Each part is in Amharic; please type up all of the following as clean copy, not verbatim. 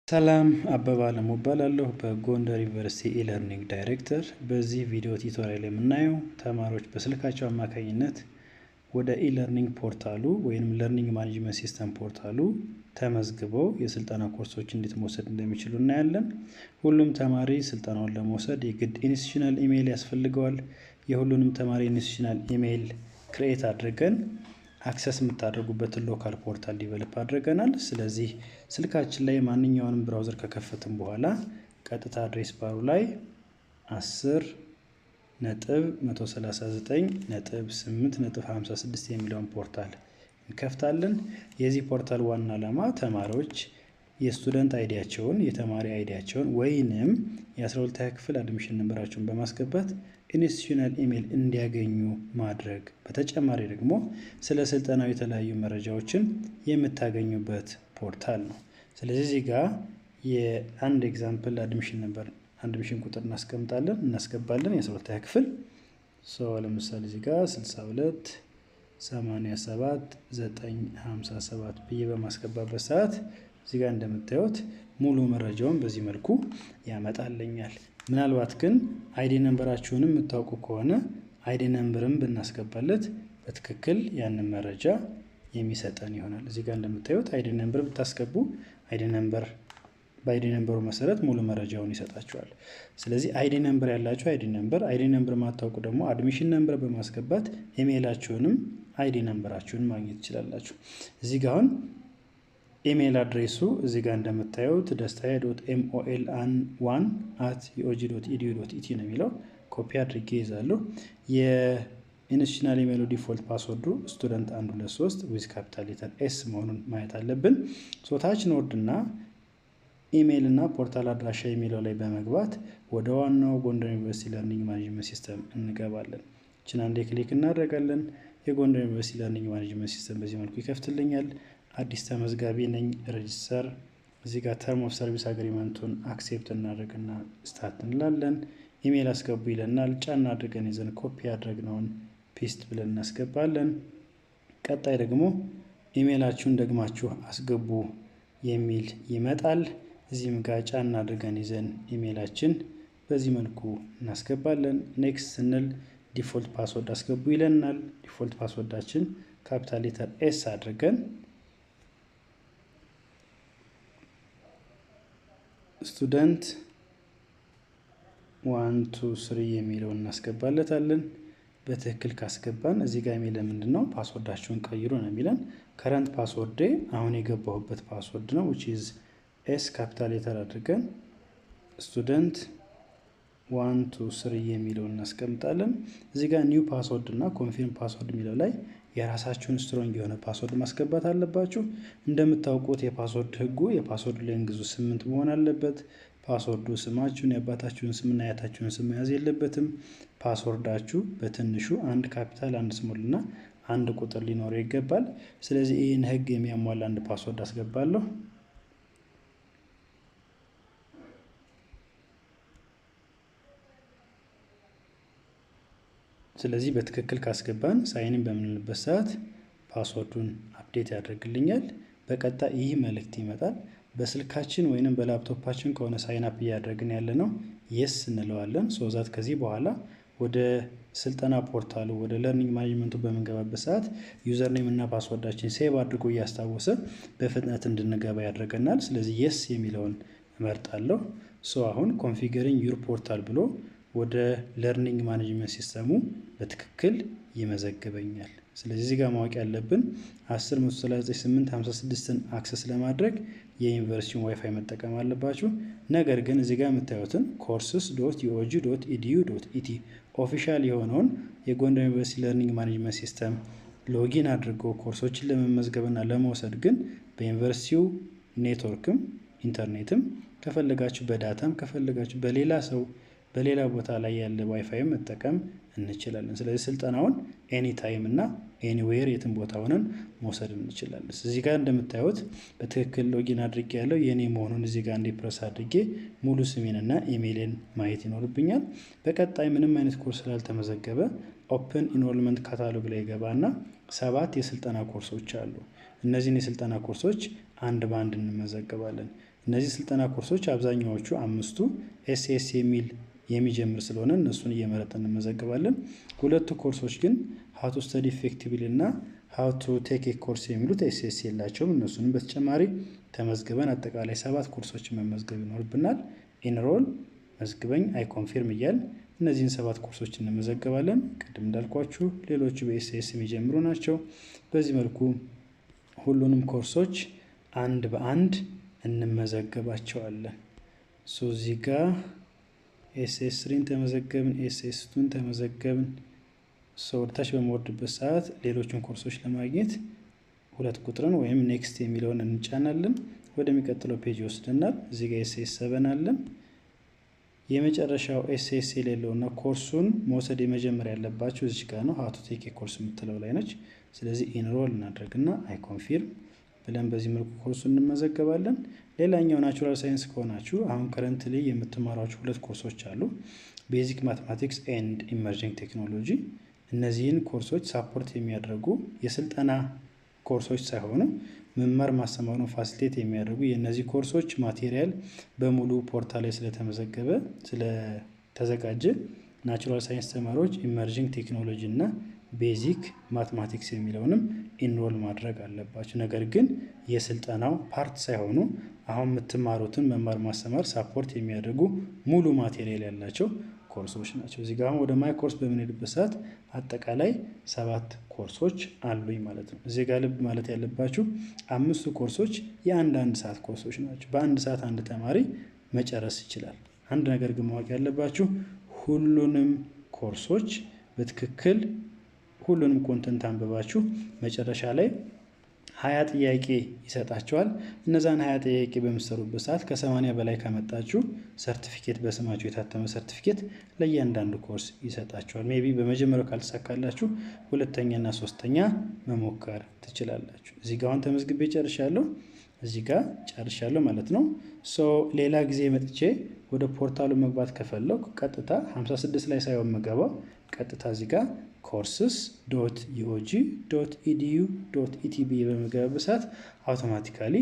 ሰላም አበባ አለሙ እባላለሁ በጎንደር ዩኒቨርሲቲ ኢለርኒንግ ዳይሬክተር። በዚህ ቪዲዮ ቲዩቶሪያል የምናየው ተማሪዎች በስልካቸው አማካኝነት ወደ ኢለርኒንግ ፖርታሉ ወይም ለርኒንግ ማኔጅመንት ሲስተም ፖርታሉ ተመዝግበው የስልጠና ኮርሶች እንዴት መውሰድ እንደሚችሉ እናያለን። ሁሉም ተማሪ ስልጠናውን ለመውሰድ የግድ ኢንስቲትዩሽናል ኢሜይል ያስፈልገዋል። የሁሉንም ተማሪ ኢንስቲትዩሽናል ኢሜይል ክሬት አድርገን አክሰስ የምታደርጉበትን ሎካል ፖርታል ዲቨሎፕ አድርገናል። ስለዚህ ስልካችን ላይ ማንኛውንም ብራውዘር ከከፈትን በኋላ ቀጥታ አድሬስ ባሩ ላይ 10.139.8.56 የሚለውን ፖርታል እንከፍታለን። የዚህ ፖርታል ዋና ዓላማ ተማሪዎች የስቱደንት አይዲያቸውን የተማሪ አይዲያቸውን ወይንም የ12ኛ ክፍል አድሚሽን ነምበራቸውን በማስገባት ኢንስቲትዩሽናል ኢሜይል እንዲያገኙ ማድረግ፣ በተጨማሪ ደግሞ ስለ ስልጠናው የተለያዩ መረጃዎችን የምታገኙበት ፖርታል ነው። ስለዚህ እዚህ ጋር የአንድ ኤግዛምፕል አድሚሽን ቁጥር እናስገባለን የ12ኛ ክፍል ለምሳሌ እዚህ ጋር 62 87 957 ብዬ በማስገባበት ሰዓት እዚህ ጋር እንደምታዩት ሙሉ መረጃውን በዚህ መልኩ ያመጣልኛል። ምናልባት ግን አይዲ ነምበራችሁንም የምታውቁ ከሆነ አይዲ ነምበርም ብናስገባለት በትክክል ያንን መረጃ የሚሰጠን ይሆናል። እዚህ ጋር እንደምታዩት አይዲ ነምበር ብታስገቡ በአይዲ ነምበሩ መሰረት ሙሉ መረጃውን ይሰጣችኋል። ስለዚህ አይዲ ነምበር ያላችሁ አይዲ ነምበር ማታውቁ ደግሞ አድሚሽን ነምበር በማስገባት ኢሜይላችሁንም አይዲ ነምበራችሁን ማግኘት ትችላላችሁ። እዚህ ጋር አሁን ኢሜይል አድሬሱ እዚህ ጋር እንደምታዩት dastahe.mol1@eog.edu.et ነው የሚለው። ኮፒ አድርጌ ይዛለሁ። የኢንስቲትዩሽናል ኢሜይሉ ዲፎልት ፓስወርዱ ስቱደንት 123 ዊዝ ካፒታል ሌተር ኤስ መሆኑን ማየት አለብን። ታች እንወርድና ኢሜይል እና ፖርታል አድራሻ የሚለው ላይ በመግባት ወደ ዋናው ጎንደር ዩኒቨርሲቲ ለርኒንግ ማኔጅመንት ሲስተም እንገባለን። እችን አንዴ ክሊክ እናደርጋለን። የጎንደር ዩኒቨርሲቲ ለርኒንግ ማኔጅመንት ሲስተም በዚህ መልኩ ይከፍትልኛል። አዲስ ተመዝጋቢ ነኝ፣ ሬጂስተር። እዚህ ጋር ተርም ኦፍ ሰርቪስ አግሪመንቱን አክሴፕት እናደርግና ስታርት እንላለን። ኢሜይል አስገቡ ይለናል። ጫና አድርገን ይዘን ኮፒ ያደረግነውን ፔስት ብለን እናስገባለን። ቀጣይ ደግሞ ኢሜይላችሁን ደግማችሁ አስገቡ የሚል ይመጣል። እዚህም ጋር ጫና አድርገን ይዘን ኢሜይላችን በዚህ መልኩ እናስገባለን። ኔክስት ስንል ዲፎልት ፓስወርድ አስገቡ ይለናል። ዲፎልት ፓስወርዳችን ካፒታል ሌተር ኤስ አድርገን ስቱደንት 123 የሚለውን እናስገባለታለን። በትክክል ካስገባን እዚህ ጋር የሚለን ምንድነው ፓስወርዳችሁን ቀይሩ ነው የሚለን። ከረንት ፓስወርዴ አሁን የገባሁበት ፓስወርድ ነው which is ኤስ ካፒታል ሌተር አድርገን ስቱደንት 123 የሚለውን እናስቀምጣለን። እዚህ ጋር ኒው ፓስወርድ እና ኮንፊርም ፓስወርድ የሚለው ላይ የራሳችሁን ስትሮንግ የሆነ ፓስወርድ ማስገባት አለባችሁ። እንደምታውቁት የፓስወርድ ህጉ የፓስወርድ ሌንግዙ 8 መሆን አለበት። ፓስወርዱ ስማችሁን የአባታችሁን ስምና የአያታችሁን ስም መያዝ የለበትም። ፓስወርዳችሁ በትንሹ አንድ ካፒታል አንድ ስሞል እና አንድ ቁጥር ሊኖረው ይገባል። ስለዚህ ይህን ህግ የሚያሟላ አንድ ፓስወርድ አስገባለሁ። ስለዚህ በትክክል ካስገባን ሳይንን በምንልበት ሰዓት ፓስወርዱን አፕዴት ያደርግልኛል። በቀጣይ ይህ መልእክት ይመጣል። በስልካችን ወይንም በላፕቶፓችን ከሆነ ሳይን አፕ እያደረግን ያለነው የስ እንለዋለን። ዛት ከዚህ በኋላ ወደ ስልጠና ፖርታሉ ወደ ለርኒንግ ማኔጅመንቱ በምንገባበት ሰዓት ዩዘር ኔም እና ፓስወርዳችን ሴቭ አድርጎ እያስታወሰ በፍጥነት እንድንገባ ያደርገናል። ስለዚህ የስ የሚለውን እመርጣለሁ። አሁን ኮንፊገሪንግ ዩር ፖርታል ብሎ ወደ ለርኒንግ ማኔጅመንት ሲስተሙ በትክክል ይመዘግበኛል። ስለዚህ እዚህ ጋር ማወቅ ያለብን 10.139.856ን አክሰስ ለማድረግ የዩኒቨርሲቲውን ዋይፋይ መጠቀም አለባችሁ። ነገር ግን እዚህ ጋር የምታዩትን courses.eog.edu.et ኦፊሻል የሆነውን የጎንደር ዩኒቨርሲቲ ለርኒንግ ማኔጅመንት ሲስተም ሎጊን አድርገው ኮርሶችን ለመመዝገብና ለመውሰድ ግን በዩኒቨርሲቲው ኔትወርክም ኢንተርኔትም ከፈለጋችሁ በዳታም ከፈለጋችሁ በሌላ ቦታ ላይ ያለ ዋይፋይ መጠቀም እንችላለን። ስለዚህ ስልጠናውን ኤኒ ታይም እና ኤኒዌር የትም ቦታ ሆነን መውሰድ እንችላለን። እዚህ ጋር እንደምታዩት በትክክል ሎጊን አድርጌ ያለው የኔ መሆኑን እዚህ ጋር ፕረስ አድርጌ ሙሉ ስሜንና ኢሜይልን ማየት ይኖርብኛል። በቀጣይ ምንም አይነት ኮርስ ስላልተመዘገበ ኦፕን ኢንሮልመንት ካታሎግ ላይ ገባና 7 የስልጠና ኮርሶች አሉ። እነዚህን የስልጠና ኮርሶች አንድ ባንድ እንመዘገባለን። እነዚህ ስልጠና ኮርሶች አብዛኛዎቹ አምስቱ ኤስኤስ የሚል የሚጀምር ስለሆነ እነሱን እየመረጥን እንመዘግባለን። ሁለቱ ኮርሶች ግን ሃው ቱ ስተዲ ኢፌክቲቭሊ እና ሃው ቱ ቴክ ኤ ኮርስ የሚሉት ኤስኤስ የላቸውም። እነሱንም በተጨማሪ ተመዝግበን አጠቃላይ 7 ኮርሶችን መመዝገብ ይኖርብናል። ኢንሮል፣ መዝግበኝ፣ አይ ኮንፊርም እያልን እነዚህን 7 ኮርሶች እንመዘገባለን። ቅድም እንዳልኳችሁ ሌሎቹ በኤስኤስ የሚጀምሩ ናቸው። በዚህ መልኩ ሁሉንም ኮርሶች አንድ በአንድ እንመዘገባቸዋለን። እዚህ ጋር ኤስኤስ 3ን ተመዘገብን፣ ኤስኤስ 2ን ተመዘገብን። ወደታች በመወርድበት ሰዓት ሌሎችን ኮርሶች ለማግኘት 2 ቁጥርን ወይም ኔክስት የሚለውን እንጫናለን። ወደሚቀጥለው ፔጅ ይወስደናል። እዚህ ጋር ኤስኤስ 7 አለን። የመጨረሻው ኤስኤስ የሌለውና ኮርሱን መውሰድ የመጀመሪያ ያለባቸው እዚህ ጋር ነው። ሃው ቱ ቴክ ኤ ኮርስ የምትለው ላይ ነች። ስለዚህ ኢንሮል እናደርግና አይ ኮንፊርም ብለን በዚህ መልኩ ኮርሱን እንመዘገባለን። ሌላኛው ናቹራል ሳይንስ ከሆናችሁ አሁን ከረንትሊ የምትማሯቸው 2 ኮርሶች አሉ። ቤዚክ ማትማቲክስ ኤንድ ኢመርጂንግ ቴክኖሎጂ። እነዚህን ኮርሶች ሳፖርት የሚያደርጉ የስልጠና ኮርሶች ሳይሆኑ መማር ማስተማሩን ፋሲሊቴት የሚያደርጉ የእነዚህ ኮርሶች ማቴሪያል በሙሉ ፖርታል ላይ ስለተዘጋጀ ናቹራል ሳይንስ ተማሪዎች ኢመርጂንግ ቴክኖሎጂ እና ቤዚክ ማትማቲክስ የሚለውንም ኢንሮል ማድረግ አለባቸው። ነገር ግን የስልጠናው ፓርት ሳይሆኑ አሁን የምትማሩትን መማር ማስተማር ሳፖርት የሚያደርጉ ሙሉ ማቴሪያል ያላቸው ኮርሶች ናቸው። እዚህ ጋር ወደ ማይ ኮርስ በምንሄድበት ሰዓት አጠቃላይ 7 ኮርሶች አሉኝ ማለት ነው። እዚህ ጋር ልብ ማለት ያለባችሁ 5ቱ ኮርሶች የአንድ ሰዓት ኮርሶች ናቸው። በአንድ ሰዓት አንድ ተማሪ መጨረስ ይችላል። አንድ ነገር ግን ማወቅ ያለባችሁ ሁሉንም ኮርሶች በትክክል ሁሉንም ኮንተንት አንብባችሁ መጨረሻ ላይ 20 ጥያቄ ይሰጣቸዋል። እነዛን 20 ጥያቄ በምትሰሩበት ሰዓት ከ80 በላይ ካመጣችሁ ሰርቲፊኬት በስማችሁ የታተመ ሰርቲፊኬት ለእያንዳንዱ ኮርስ ይሰጣቸዋል። ሜቢ በመጀመሪያው ካልተሳካላችሁ ሁለተኛና ሶስተኛ መሞከር ትችላላችሁ። እዚህ ጋር አሁን ተመዝግቤ ጨርሻለሁ። እዚህ ጋር ጨርሻለሁ ማለት ነው። ሌላ ጊዜ መጥቼ ወደ ፖርታሉ መግባት ከፈለኩ ቀጥታ 56 ላይ ሳይሆን መገባው ቀጥታ እዚህ ጋር courses.eog.edu.etb በመገባበት ሰዓት አውቶማቲካሊ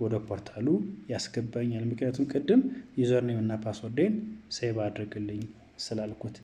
ወደ ፖርታሉ ያስገባኛል። ምክንያቱም ቅድም ዩዘርኔም እና ፓስወርዴን ሴቭ አድርግልኝ ስላልኩት